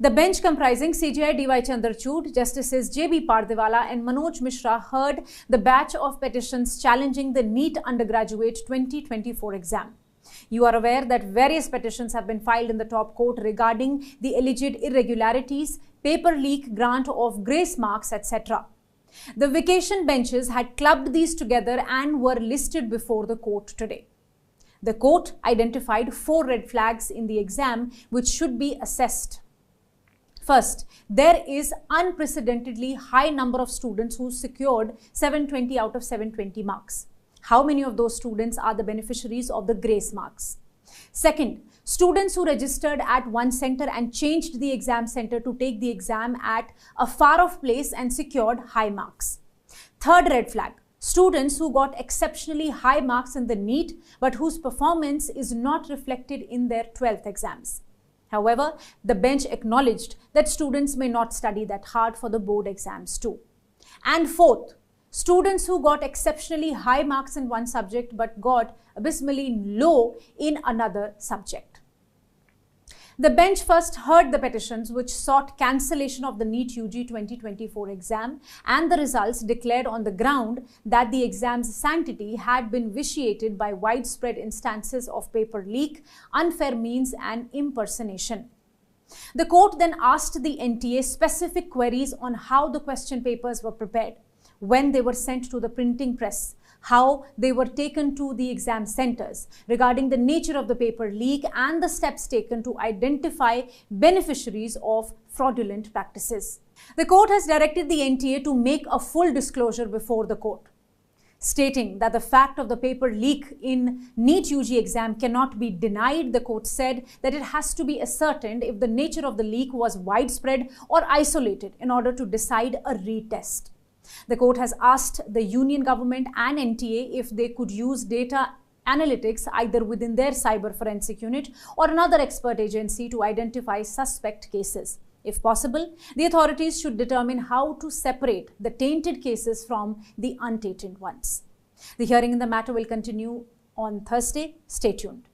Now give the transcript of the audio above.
The bench comprising CJI D.Y. Chandrachud, Justices J.B. Pardiwala and Manoj Mishra heard the batch of petitions challenging the NEET undergraduate 2024 exam. You are aware that various petitions have been filed in the top court regarding the alleged irregularities, paper leak, grant of grace marks, etc. The vacation benches had clubbed these together and were listed before the court today. The court identified 4 red flags in the exam which should be assessed. First, there is unprecedentedly high number of students who secured 720 out of 720 marks. How many of those students are the beneficiaries of the grace marks? Second, students who registered at one center and changed the exam center to take the exam at a far-off place and secured high marks. Third red flag, students who got exceptionally high marks in the NEET but whose performance is not reflected in their 12th exams. However, the bench acknowledged that students may not study that hard for the board exams too. And fourth, students who got exceptionally high marks in one subject but got abysmally low in another subject. The bench first heard the petitions which sought cancellation of the NEET UG 2024 exam and the results declared on the ground that the exam's sanctity had been vitiated by widespread instances of paper leak, unfair means and impersonation. The court then asked the NTA specific queries on how the question papers were prepared, when they were sent to the printing press, how they were taken to the exam centers, regarding the nature of the paper leak and the steps taken to identify beneficiaries of fraudulent practices. The court has directed the NTA to make a full disclosure before the court, stating that the fact of the paper leak in NEET UG exam cannot be denied. The court said that it has to be ascertained if the nature of the leak was widespread or isolated in order to decide a retest. The court has asked the union government and NTA if they could use data analytics either within their cyber forensic unit or another expert agency to identify suspect cases. If possible, the authorities should determine how to separate the tainted cases from the untainted ones. The hearing in the matter will continue on Thursday. Stay tuned.